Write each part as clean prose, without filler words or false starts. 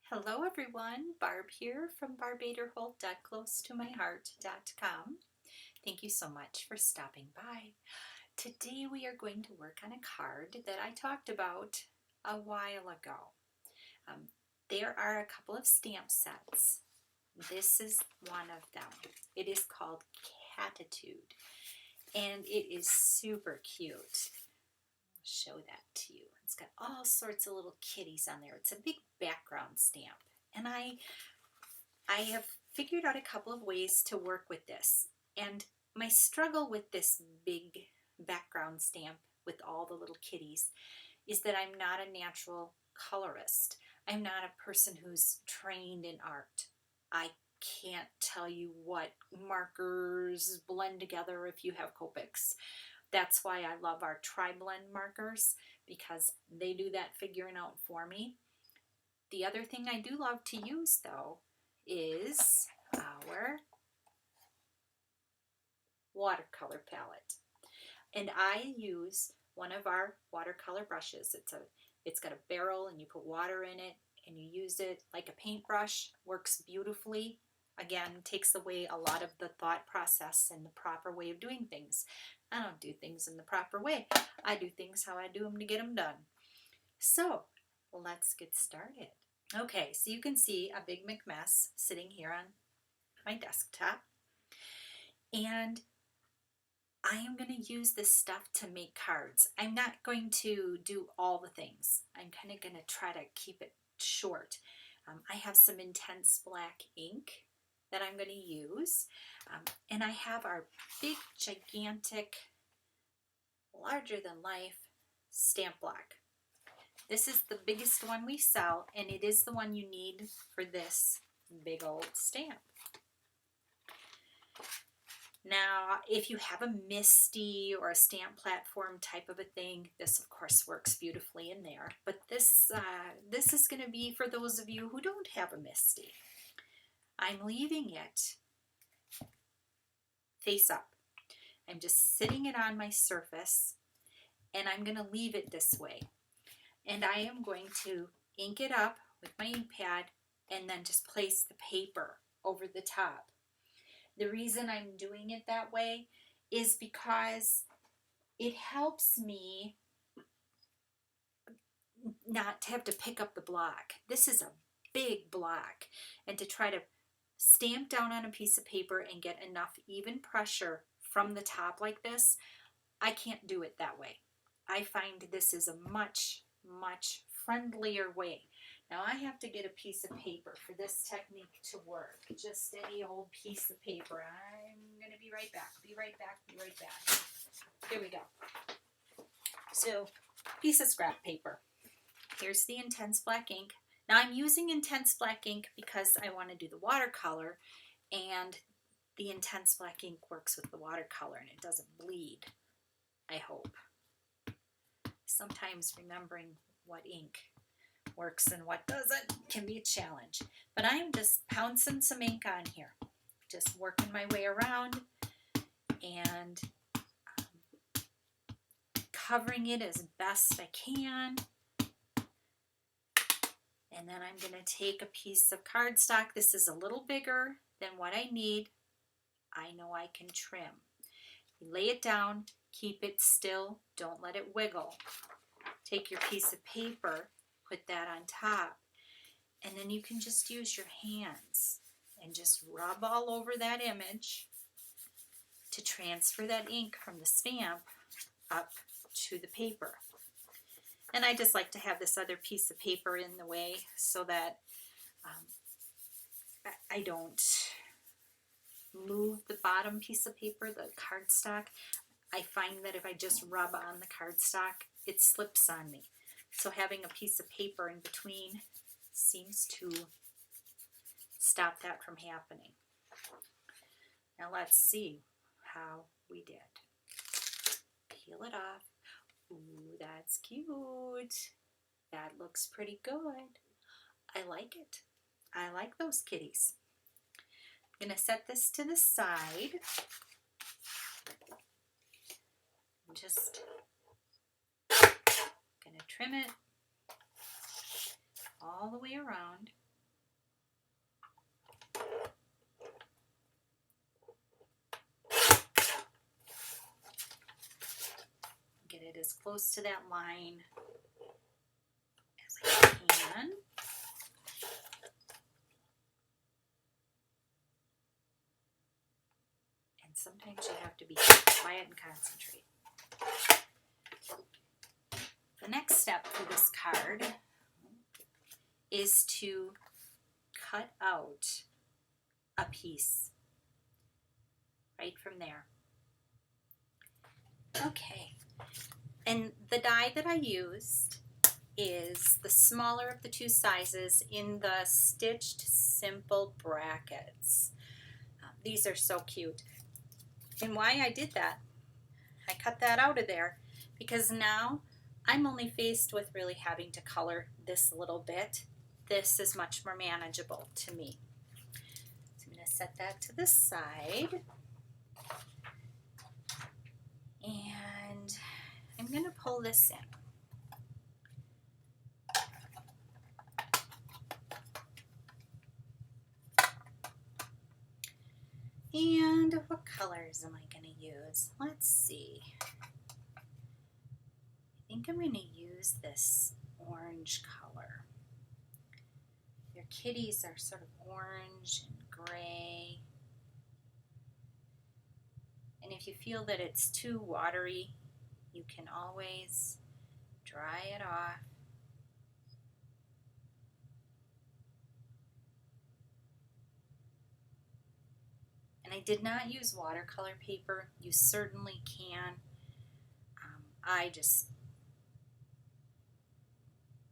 Hello everyone, Barb here from barbaderholt.closetoMyheart.com. Thank you so much for stopping by. Today we are going to work on a card that I talked about a while ago. There are a couple of stamp sets. This is one of them. It is called Cattitude and it is super cute. I'll show that to you. It's got all sorts of little kitties on there. It's a big background stamp. And I have figured out a couple of ways to work with this. And my struggle with this big background stamp with all the little kitties is that I'm not a natural colorist. I'm not a person who's trained in art. I can't tell you what markers blend together if you have Copics. That's why I love our tri-blend markers, because they do that figuring out for me. The other thing I do love to use though is our watercolor palette. And I use one of our watercolor brushes. It's got a barrel and you put water in it and you use it like a paintbrush. Works beautifully. Again, takes away a lot of the thought process and the proper way of doing things. I don't do things in the proper way. I do things how I do them to get them done. So let's get started. Okay, so you can see a big McMess sitting here on my desktop. And I am going to use this stuff to make cards. I'm not going to do all the things. I'm kind of going to try to keep it short. I have some intense black ink that I'm going to use. And I have our big, gigantic, larger than life stamp block. This is the biggest one we sell, and it is the one you need for this big old stamp. Now, if you have a MISTI or a stamp platform type of a thing, this of course works beautifully in there. But this is going to be for those of you who don't have a MISTI. I'm leaving it face up. I'm just sitting it on my surface, and I'm going to leave it this way. And I am going to ink it up with my ink pad and then just place the paper over the top. The reason I'm doing it that way is because it helps me not to have to pick up the block. This is a big block, and to try to stamp down on a piece of paper and get enough even pressure from the top like this, I can't do it that way. I find this is a much friendlier way. Now I have to get a piece of paper for this technique to work. Just any old piece of paper. I'm going to be right back. Be right back. Here we go. So, piece of scrap paper. Here's the intense black ink. Now I'm using intense black ink because I want to do the watercolor, and the intense black ink works with the watercolor and it doesn't bleed, I hope. Sometimes remembering what ink works and what doesn't can be a challenge. But I am just pouncing some ink on here. Just working my way around and covering it as best I can. And then I'm going to take a piece of cardstock. This is a little bigger than what I need. I know I can trim. You lay it down, keep it still, don't let it wiggle. Take your piece of paper, put that on top, and then you can just use your hands and just rub all over that image to transfer that ink from the stamp up to the paper. And I just like to have this other piece of paper in the way so that I don't move the bottom piece of paper, the cardstock. I find that if I just rub on the cardstock, it slips on me. So having a piece of paper in between seems to stop that from happening. Now let's see how we did. Peel it off. Ooh, that's cute. That looks pretty good. I like it. I like those kitties. I'm going to set this to the side. I'm just going to trim it all the way around. close to that line as I can. And sometimes you have to be quiet and concentrate. The next step for this card is to cut out a piece right from there. Okay, and the die that I used is the smaller of the two sizes in the stitched simple brackets. These are so cute. And why I did that, I cut that out of there because now I'm only faced with really having to color this little bit. This is much more manageable to me. So I'm going to set that to the side. And I'm going to pull this in. And what colors am I going to use? Let's see. I think I'm going to use this orange color. Your kitties are sort of orange and gray. And if you feel that it's too watery, you can always dry it off. And I did not use watercolor paper. You certainly can. I just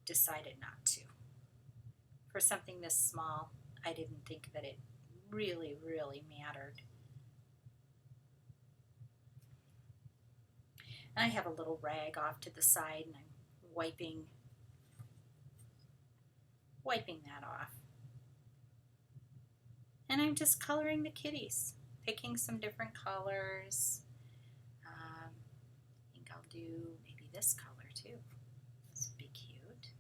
decided not to. For something this small, I didn't think that it really, really mattered. And I have a little rag off to the side and I'm wiping that off. And I'm just coloring the kitties, picking some different colors. I think I'll do maybe this color too. This would be cute.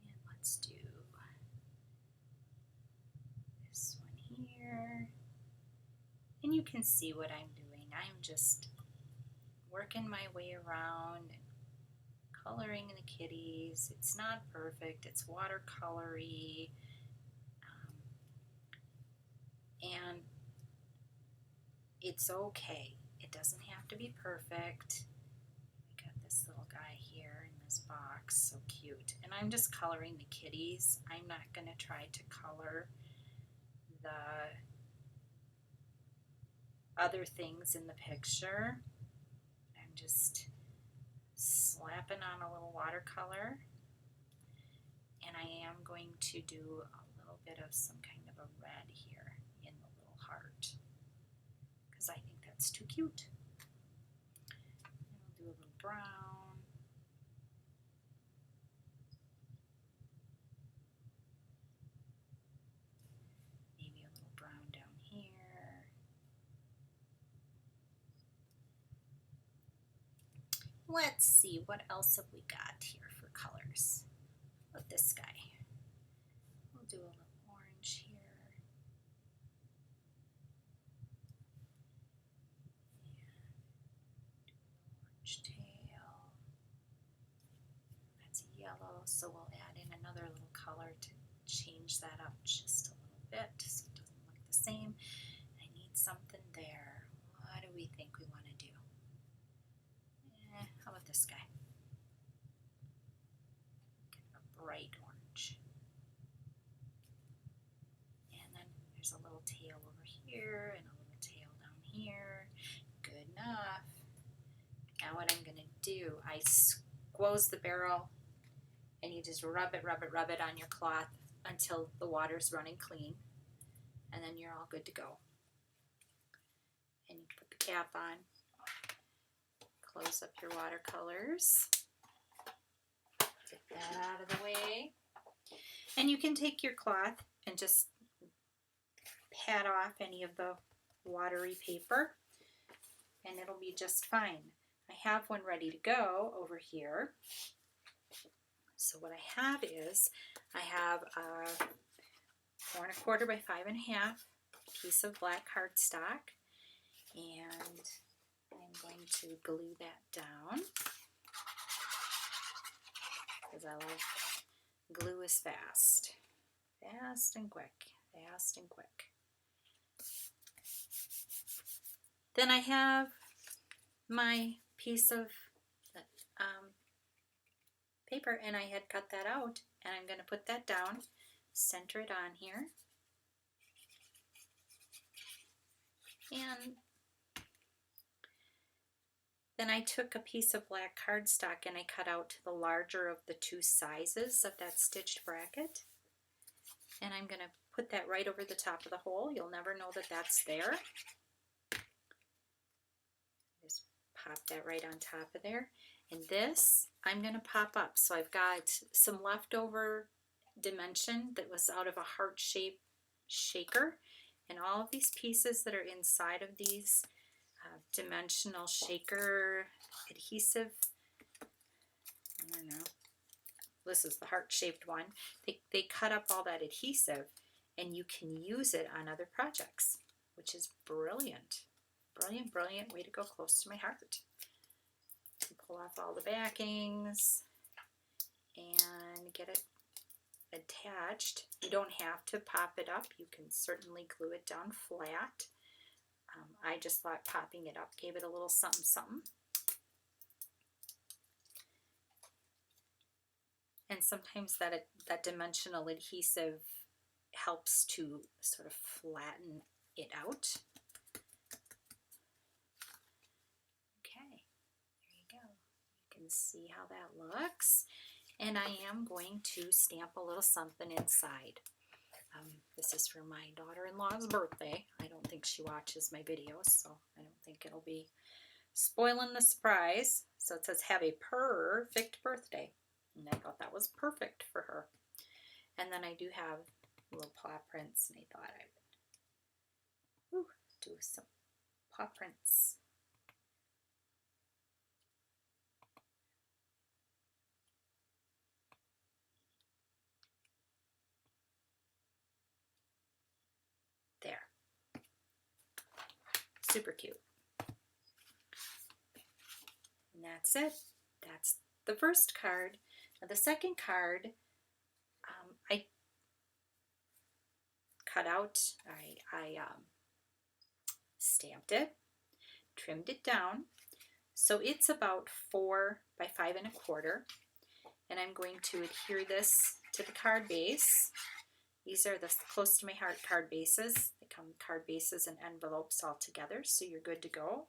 And let's do this one here. And you can see what I'm doing. I'm just working my way around and coloring the kitties. It's not perfect. It's watercolory. And it's okay. It doesn't have to be perfect. We got this little guy here in this box. So cute. And I'm just coloring the kitties. I'm not going to try to color the other things in the picture. I'm just slapping on a little watercolor, and I am going to do a little bit of some kind of a red here in the little heart because I think that's too cute. And I'll do a little brown. Maybe a little brown down here. Let's see, what else have we got here for colors? With this guy. We'll do a little orange here. Orange tail. That's yellow, so we'll add in another little color to change that up just a little bit so it doesn't look the same. I need something there. What do we think we want to do? How about this guy? Kind of a bright orange. And then there's a little tail over here and a little tail down here. Good enough. Now what I'm going to do, I squoze the barrel and you just rub it on your cloth until the water's running clean. And then you're all good to go. And you put the cap on. Close up your watercolors. Get that out of the way. And you can take your cloth and just pat off any of the watery paper and it'll be just fine. I have one ready to go over here. So what I have is, I have a 4 1/4 by 5 1/2 piece of black cardstock, and I'm going to glue that down because I love glue is fast. Fast and quick. Fast and quick. Then I have my piece of paper, and I had cut that out, and I'm going to put that down, center it on here, and then I took a piece of black cardstock and I cut out the larger of the two sizes of that stitched bracket, and I'm going to put that right over the top of the hole. You'll never know that that's there. Just pop that right on top of there. And this I'm going to pop up. So I've got some leftover dimension that was out of a heart-shaped shaker, and all of these pieces that are inside of these dimensional shaker adhesive, I don't know, this is the heart-shaped one. They cut up all that adhesive, and you can use it on other projects, which is brilliant. Brilliant, brilliant way to go close to my heart. Pull off all the backings and get it attached. You don't have to pop it up. You can certainly glue it down flat. I just thought popping it up gave it a little something something. And sometimes that dimensional adhesive helps to sort of flatten it out. Okay, there you go. You can see how that looks. And I am going to stamp a little something inside. This is for my daughter-in-law's birthday. I don't think she watches my videos, so I don't think it'll be spoiling the surprise. So it says, have a perfect birthday. And I thought that was perfect for her. And then I do have little paw prints, and I thought I would do some paw prints. There. Super cute. And that's it. That's the first card. Now the second card, I cut out, I stamped it, trimmed it down. So it's about 4 by 5 1/4. And I'm going to adhere this to the card base. These are the close to my heart card bases. They come card bases and envelopes all together, so you're good to go.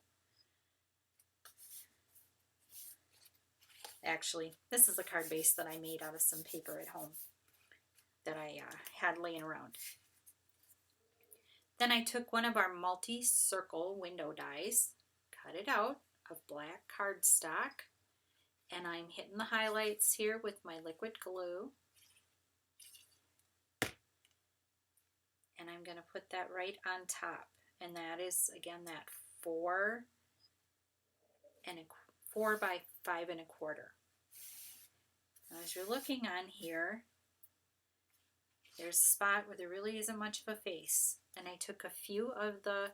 Actually, this is a card base that I made out of some paper at home that I had laying around. Then I took one of our multi-circle window dies, cut it out of black cardstock, and I'm hitting the highlights here with my liquid glue. And I'm going to put that right on top. And that is, again, that 4 by 5 1/4. Now, as you're looking on here, there's a spot where there really isn't much of a face. And I took a few of the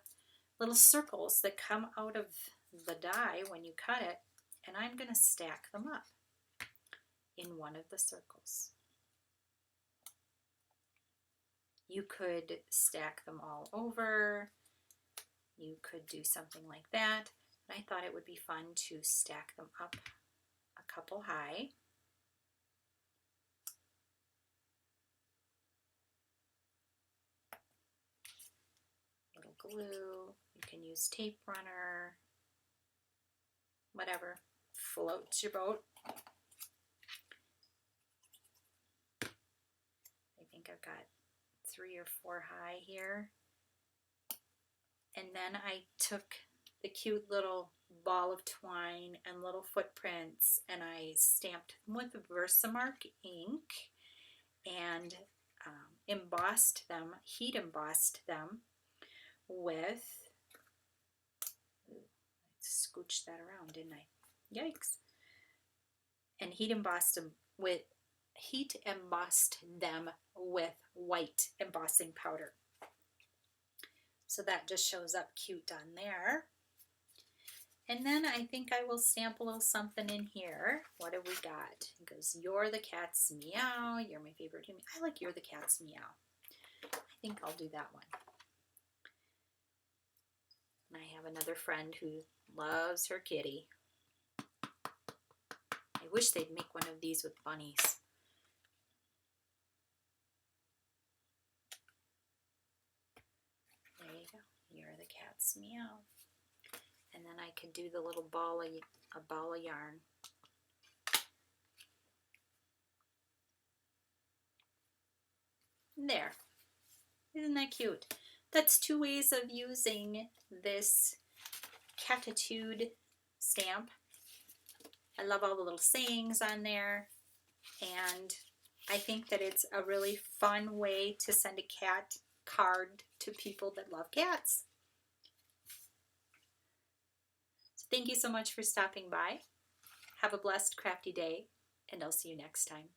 little circles that come out of the die when you cut it, and I'm going to stack them up in one of the circles. You could stack them all over. You could do something like that. But I thought it would be fun to stack them up a couple high. Little glue. You can use tape runner. Whatever floats your boat. I think I've got 3 or 4 high here. And then I took the cute little ball of twine and little footprints, and I stamped them with Versamark ink and embossed them, heat embossed them with, I scooched that around, didn't I? Yikes. And heat embossed them with white embossing powder. So that just shows up cute on there. And then I think I will stamp a little something in here. What have we got? It goes, you're the cat's meow. You're my favorite human. I like you're the cat's meow. I think I'll do that one. And I have another friend who loves her kitty. I wish they'd make one of these with bunnies. There you go. You're the cat's meow. And then I could do the little ball of yarn. There. Isn't that cute? That's 2 ways of using this Cattitude stamp. I love all the little sayings on there, and I think that it's a really fun way to send a cat card to people that love cats. So thank you so much for stopping by. Have a blessed, crafty day, and I'll see you next time.